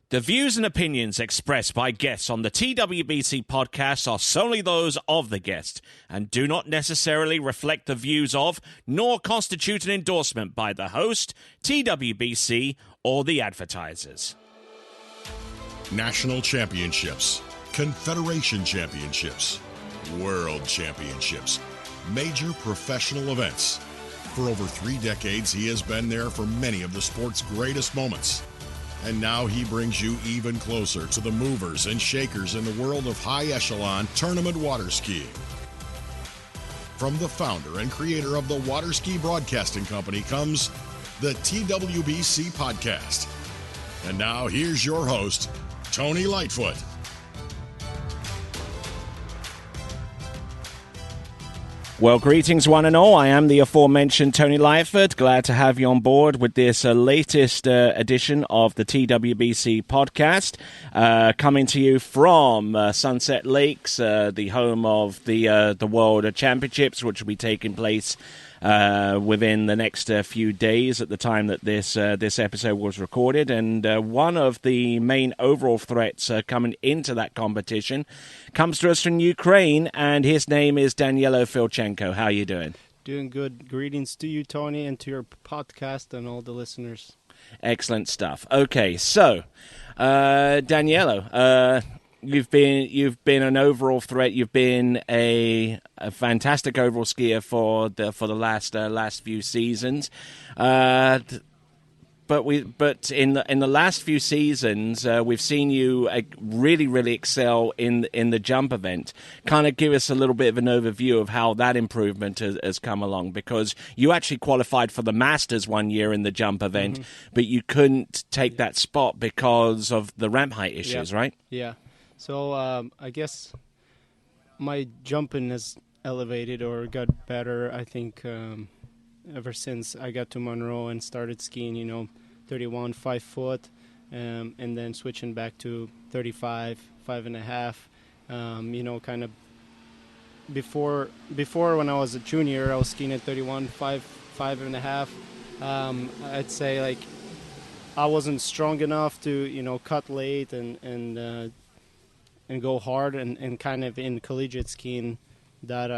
The views and opinions expressed by guests on the TWBC podcast are solely those of the guest and do not necessarily reflect the views of, nor constitute an endorsement by the host, TWBC, or the advertisers. National championships, Confederation championships, World championships, major professional events. For over 3 decades, he has been there for many of the sport's greatest moments. And now he brings you even closer to the movers and shakers in the world of high-echelon tournament water skiing. From the founder and creator of the Water Ski Broadcasting Company comes the TWBC Podcast. And now here's your host, Tony Lightfoot. Well, greetings one and all. I am the aforementioned Tony Lightfoot. Glad to have you on board with this latest edition of the TWBC podcast, coming to you from Sunset Lakes, the home of the World Championships, which will be taking place within the next few days at the time that this episode was recorded. And one of the main overall threats coming into that competition comes to us from Ukraine, and his name is Danylo Filchenko. How are you doing? Doing good. Greetings to you, Tony, and to your podcast and all the listeners. Excellent stuff. Okay, so Danylo, you've been an overall threat. You've been a fantastic overall skier for the last few seasons. But in the last few seasons, we've seen you really excel in the jump event. Kind of give us a little bit of an overview of how that improvement has come along, because you actually qualified for the Masters one year in the jump event, but you couldn't take that spot because of the ramp height issues, right? Yeah. So I guess my jumping has elevated or got better, I think, ever since I got to Monroe and started skiing, 31, 5 foot, and then switching back to 35, 5.5. Kind of before when I was a junior, I was skiing at 31, 5.5. I'd say like I wasn't strong enough to cut late and go hard, and kind of in collegiate skiing that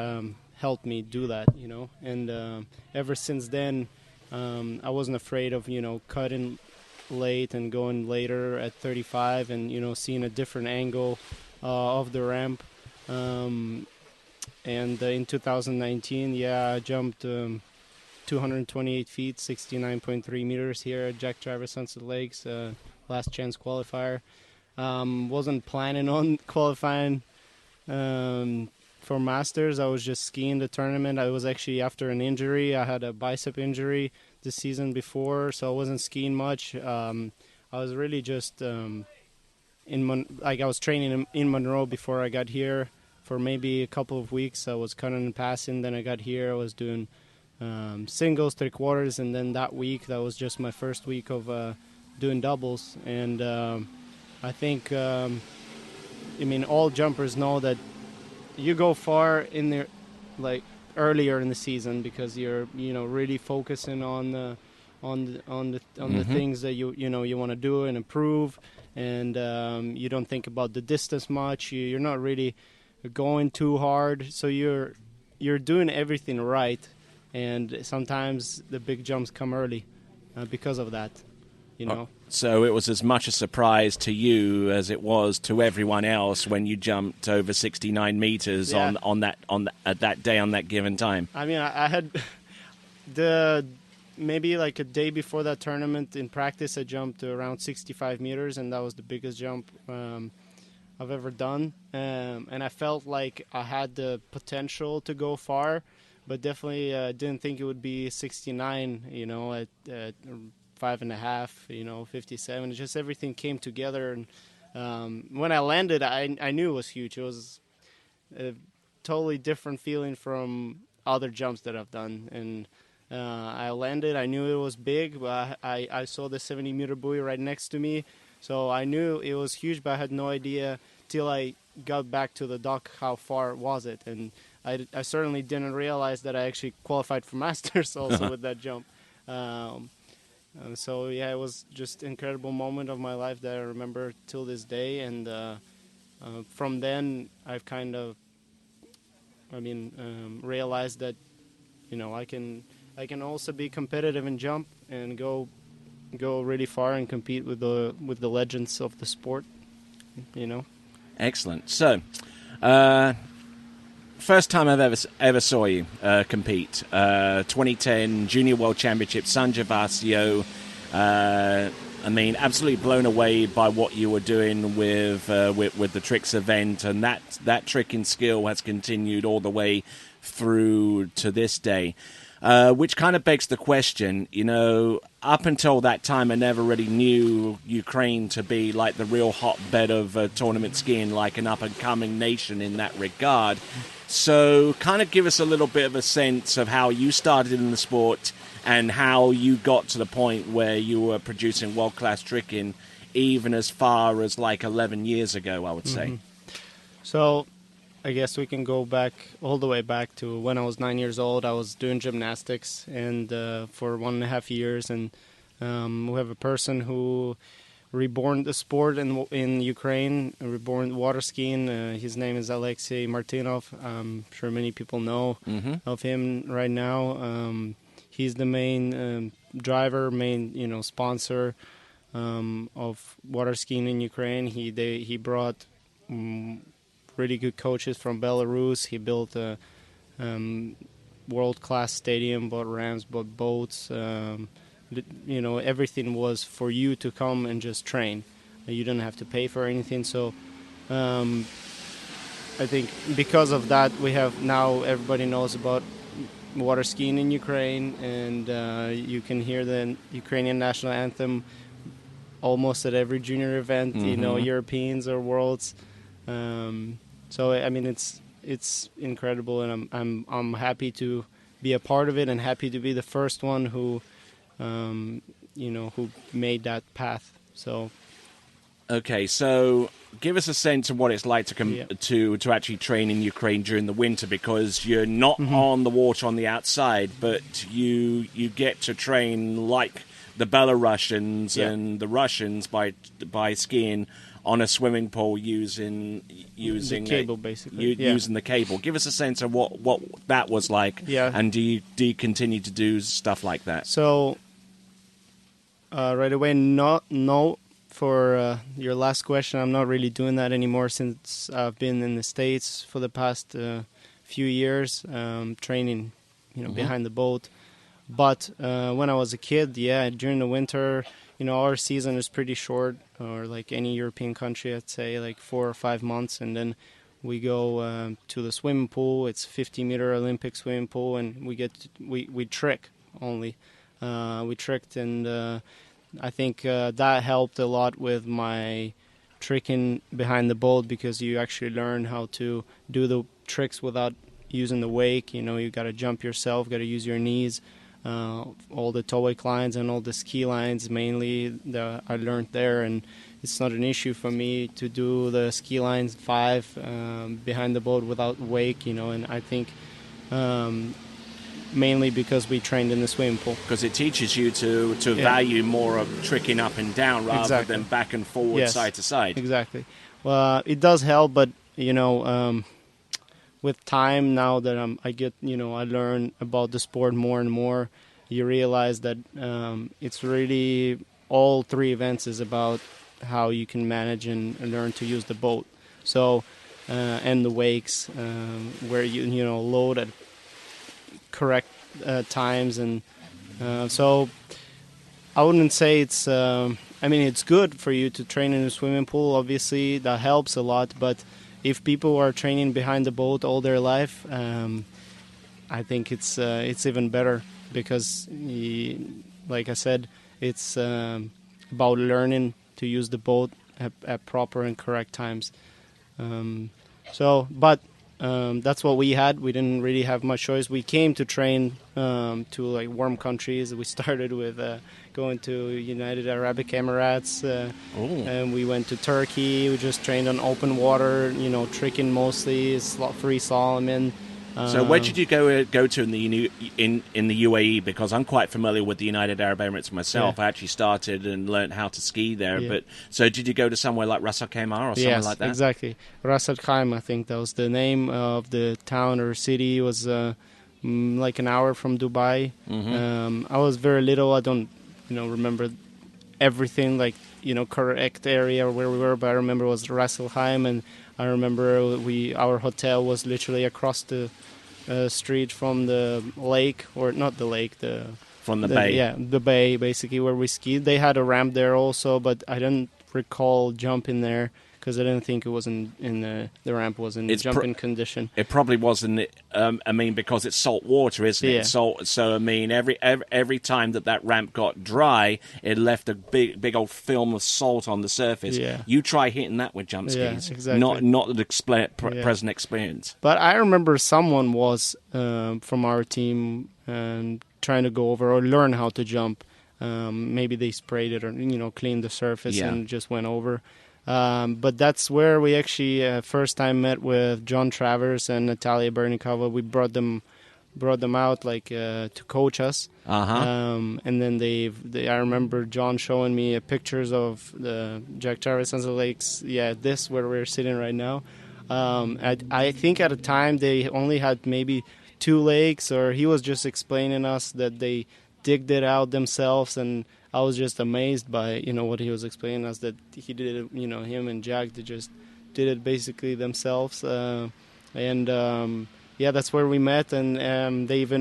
helped me do that, and ever since then I wasn't afraid of cutting late and going later at 35 and seeing a different angle of the ramp, and in 2019 I jumped 228 feet, 69.3 meters here at Jack Travis Sunset Lakes, last chance qualifier. Wasn't planning on qualifying for Masters. I was just skiing the tournament. I was actually after an injury. I had a bicep injury the season before, so I wasn't skiing much. I was really just I was training in Monroe before I got here for maybe a couple of weeks. I was cutting and passing. Then I got here. I was doing singles, 3/4, and then that week, that was just my first week of doing doubles. And I think, all jumpers know that you go far in there, like earlier in the season, because you're really focusing on the things that you want to do and improve, and you don't think about the distance much. You're not really going too hard, so you're doing everything right, and sometimes the big jumps come early because of that. So it was as much a surprise to you as it was to everyone else when you jumped over 69 meters on that day, on that given time. I mean, I had maybe like a day before that tournament in practice, I jumped around 65 meters, and that was the biggest jump I've ever done. And I felt like I had the potential to go far, but definitely didn't think it would be 69, at 5.5, 57. Just everything came together, and when I landed, I knew it was huge. It was a totally different feeling from other jumps that I've done, and I landed. I knew it was big, but I saw the 70-meter buoy right next to me, so I knew it was huge, but I had no idea till I got back to the dock how far was it, and I certainly didn't realize that I actually qualified for Masters also with that jump. So yeah, it was just incredible moment of my life that I remember till this day. And from then, I've kind of, realized that I can also be competitive and jump and go really far and compete with the legends of the sport. You know. Excellent. So, first time I've ever saw you compete, 2010 Junior World Championship, San Gervasio. Absolutely blown away by what you were doing with the tricks event, and that tricking skill has continued all the way through to this day. Which kind of begs the question, up until that time, I never really knew Ukraine to be like the real hotbed of tournament skiing, like an up-and-coming nation in that regard. So kind of give us a little bit of a sense of how you started in the sport and how you got to the point where you were producing world-class tricking, even as far as like 11 years ago, I would say. So I guess we can go back all the way back to when I was 9 years old. I was doing gymnastics and for 1.5 years, and we have a person who reborn the sport in Ukraine, reborn water skiing. His name is Alexei Martinov. I'm sure many people know of him right now. He's the main driver, main sponsor of water skiing in Ukraine. He brought really good coaches from Belarus. He built a world-class stadium, bought ramps, bought boats. Everything was for you to come and just train. You didn't have to pay for anything. So I think because of that, we have now everybody knows about water skiing in Ukraine, and you can hear the Ukrainian national anthem almost at every junior event, Europeans or Worlds. So it's incredible, and I'm happy to be a part of it, and happy to be the first one who made that path. So. Okay, so give us a sense of what it's like to actually train in Ukraine during the winter, because you're not on the water on the outside, but you get to train like the Belarusians and the Russians by skiing on a swimming pool using the cable, basically. Using the cable. Give us a sense of what that was like, and do you continue to do stuff like that? So right away, no. For your last question, I'm not really doing that anymore since I've been in the States for the past few years, training, behind the boat. But when I was a kid, during the winter, our season is pretty short, or like any European country, I'd say like 4 or 5 months, and then we go to the swimming pool. It's 50-meter Olympic swimming pool, and we trick only. We tricked, and I think that helped a lot with my tricking behind the boat, because you actually learn how to do the tricks without using the wake. You got to jump yourself, got to use your knees. All the toe wake lines and all the ski lines mainly I learned there, and it's not an issue for me to do the ski lines 5 behind the boat without wake, and I think mainly because we trained in the swimming pool. Because it teaches you to value more of tricking up and down rather than back and forward, side to side. Exactly. Well, it does help, but with time, now that I learn about the sport more and more, you realize that it's really all 3 events is about how you can manage and learn to use the boat. So and the wakes where you load at correct times, and so I wouldn't say it's it's good for you to train in a swimming pool. Obviously that helps a lot, but if people are training behind the boat all their life, I think it's even better, because like I said, it's about learning to use the boat at proper and correct times. That's what we had. We didn't really have much choice. We came to train to like warm countries. We started with going to United Arab Emirates, and we went to Turkey. We just trained on open water, tricking mostly, free slalom. So where did you go to in the UAE? Because I'm quite familiar with the United Arab Emirates myself. Yeah. I actually started and learned how to ski there. Yeah. But so did you go to somewhere like Ras Al Khaimah or somewhere like that? Yes, exactly. Ras Al Khaimah, I think that was the name of the town or city. It was like an hour from Dubai. I was very little. I don't, remember everything, like, correct area where we were, but I remember it was Ras Al Khaimah, and I remember our hotel was literally across the street from the lake, or not the lake, from the bay. Yeah, the bay, basically, where we skied. They had a ramp there also, but I didn't recall jumping there because I didn't think it was the ramp was in jumping condition. It probably wasn't. Because it's salt water, isn't it? Yeah. So every time that ramp got dry, it left a big old film of salt on the surface. Yeah. You try hitting that with jump skis. Yeah, exactly. Not the present experience. But I remember someone was from our team trying to go over or learn how to jump. Maybe they sprayed it or cleaned the surface and just went over. But that's where we actually first time met with John Travers and Natalia Bernikova. We brought them out to coach us. And then I remember John showing me pictures of the Jack Travers and the lakes. Yeah, this where we're sitting right now. I think at a time they only had maybe 2 lakes, or he was just explaining us that they digged it out themselves, and I was just amazed by what he was explaining us, that he did it, him and Jack, they just did it basically themselves, that's where we met, and they've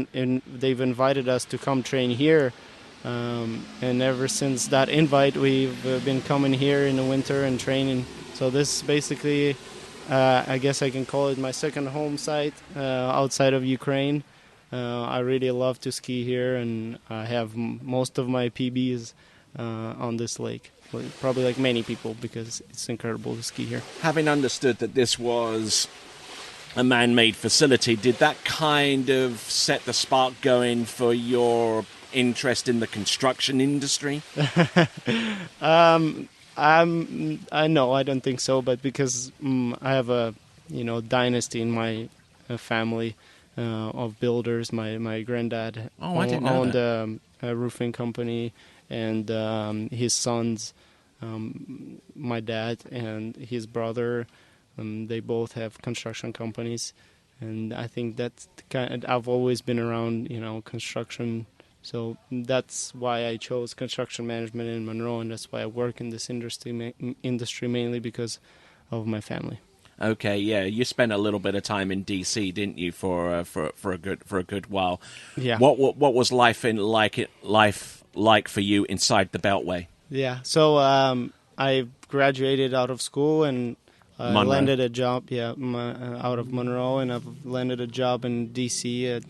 invited us to come train here, and ever since that invite we've been coming here in the winter and training. So this basically, I guess I can call it my second home site outside of Ukraine. I really love to ski here, and I have most of my PBs on this lake. Probably like many people, because it's incredible to ski here. Having understood that this was a man-made facility, did that kind of set the spark going for your interest in the construction industry? I don't think so, but because I have a dynasty in my family of builders. My granddad owned a roofing company, and his sons, my dad and his brother, they both have construction companies, and I think that's I've always been around construction. So that's why I chose construction management in Monroe, and that's why I work in this industry mainly because of my family. Okay, yeah, you spent a little bit of time in DC, didn't you, for a good while? Yeah. What was life like for you inside the Beltway? Yeah. So I graduated out of school, and I landed a job. Yeah, out of Monroe, and I've landed a job in DC at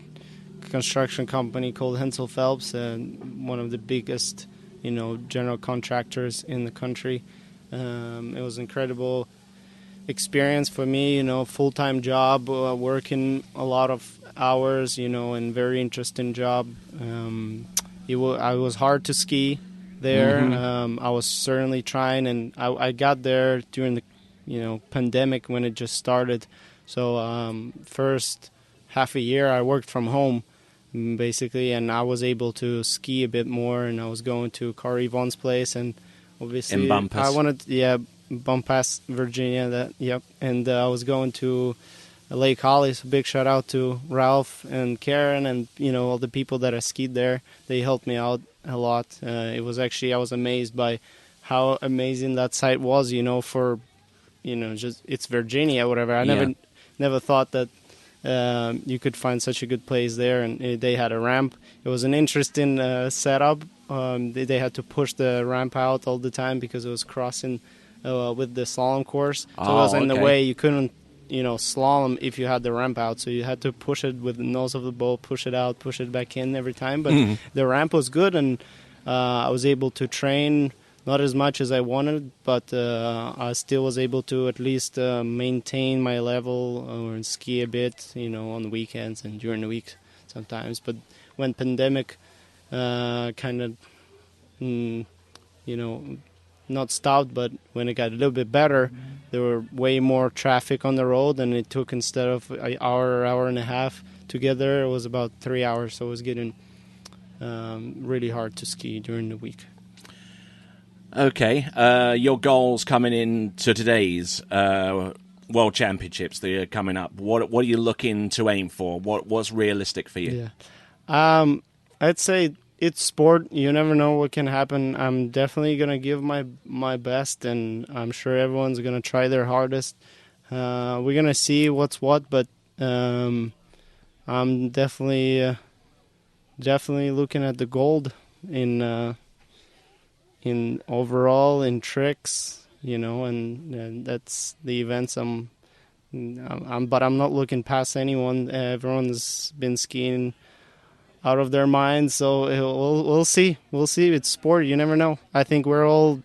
construction company called Hensel Phelps, one of the biggest, general contractors in the country. It was incredible experience for me, full-time job, working a lot of hours, and very interesting job. I was hard to ski there. I was certainly trying, and I got there during the, pandemic when it just started. So first half a year I worked from home, basically, and I was able to ski a bit more, and I was going to Corey Vaughn's place, and obviously in Bumpass. I wanted, Bumpass, Virginia, and I was going to Lake Holly, so big shout out to Ralph and Karen and all the people that I skied there. They helped me out a lot. It was actually, I was amazed by how amazing that site was, for just it's Virginia, whatever. I never thought that you could find such a good place there, and they had a ramp. It was an interesting setup. They had to push the ramp out all the time because it was crossing with the slalom course, so it was in the way. You couldn't slalom if you had the ramp out, so you had to push it with the nose of the boat, push it out, push it back in every time. But the ramp was good, and I was able to train. Not as much as I wanted, but I still was able to at least maintain my level or ski a bit, on the weekends and during the week sometimes. But when pandemic kind of, not stopped, but when it got a little bit better, there were way more traffic on the road, and it took, instead of an hour and a half to get there, it was about 3 hours. So it was getting really hard to ski during the week. Okay, your goals coming into today's World Championships that are coming up. What are you looking to aim for? What's realistic for you? Yeah, I'd say it's sport. You never know what can happen. I'm definitely gonna give my best, and I'm sure everyone's gonna try their hardest. We're gonna see what's what, but I'm definitely looking at the gold in overall, in tricks, and that's the events but I'm not looking past anyone. Everyone's been skiing out of their minds, so we'll see. We'll see. It's sport. You never know. I think we're all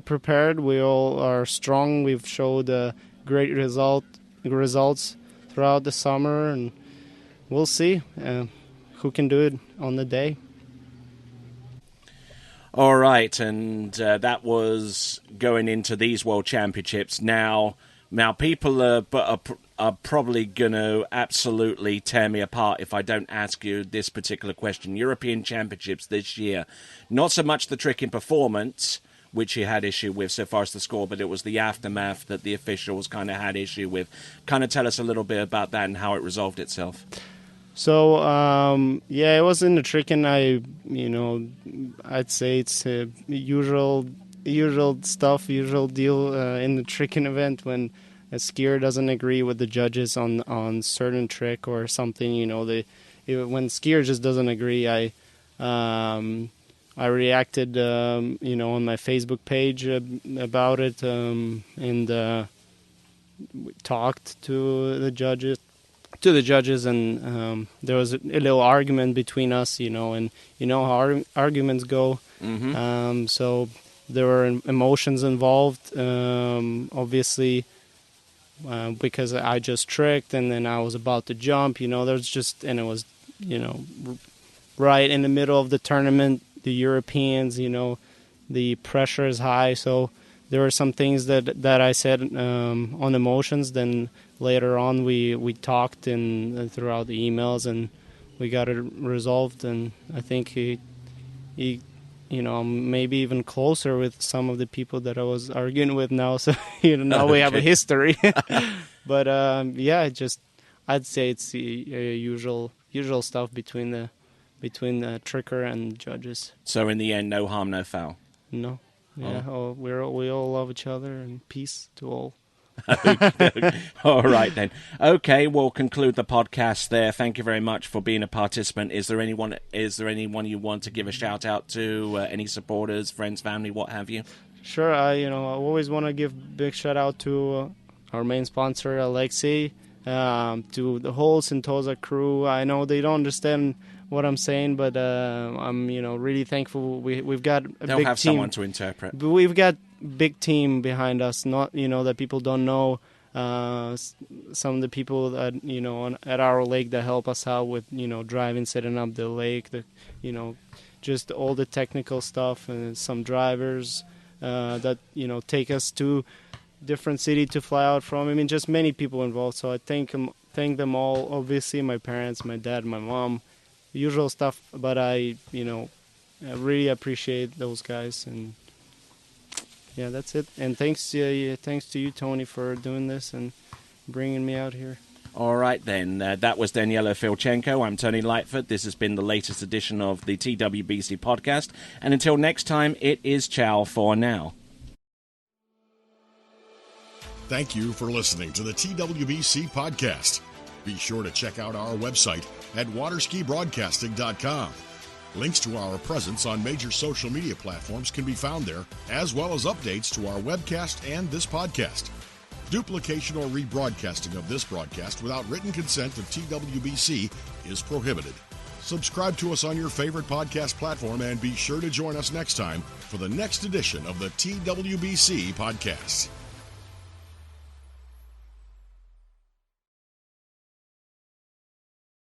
prepared. We all are strong. We've showed great results throughout the summer, and we'll see who can do it on the day. All right, and that was going into these World Championships. Now people are probably going to absolutely tear me apart if I don't ask you this particular question. European Championships this year, not so much the trick in performance, which you had issue with so far as the score, but it was the aftermath that the officials kind of had issue with. Kind of tell us a little bit about that and how it resolved itself. So, it was in the trick, and I'd say it's usual stuff, usual deal in the tricking event when a skier doesn't agree with the judges on certain trick or something. When skier just doesn't agree, I reacted, on my Facebook page about it, and we talked to the judges. And there was a little argument between us, and how arguments go. Mm-hmm. So there were emotions involved, obviously, because I just tricked and then I was about to jump. And it was, right in the middle of the tournament, the Europeans, the pressure is high. So there were some things that I said on emotions. Then later on, we talked throughout the emails, and we got it resolved. And I think he maybe even closer with some of the people that I was arguing with now. So now we have a history. But I'd say it's the usual stuff between the tricker and judges. So in the end, no harm, no foul. No. Yeah, we all love each other, and peace to all. All right, then. Okay, we'll conclude the podcast there. Thank you very much for being a participant. Is there anyone you want to give a shout out to? Any supporters, friends, family, what have you? Sure. I always want to give big shout out to our main sponsor, Alexei, to the whole Sentosa crew. I know they don't understand what I'm saying, but I'm really thankful. We've got a They'll big have team. someone to interpret. We've got big team behind us. Not that people don't know. Some of the people that at our lake that help us out with driving, setting up the lake, just all the technical stuff, and some drivers that take us to different city to fly out from. I mean, just many people involved. So I thank them all. Obviously, my parents, my dad, my mom. Usual stuff, but I really appreciate those guys, and yeah, that's it. And thanks to you, Tony, for doing this and bringing me out here. All right, then. That was Danylo Filchenko. I'm Tony Lightfoot. This has been the latest edition of the TWBC podcast. And until next time, it is ciao for now. Thank you for listening to the TWBC podcast. Be sure to check out our website at waterskibroadcasting.com. Links to our presence on major social media platforms can be found there, as well as updates to our webcast and this podcast. Duplication or rebroadcasting of this broadcast without written consent of TWBC is prohibited. Subscribe to us on your favorite podcast platform and be sure to join us next time for the next edition of the TWBC podcast.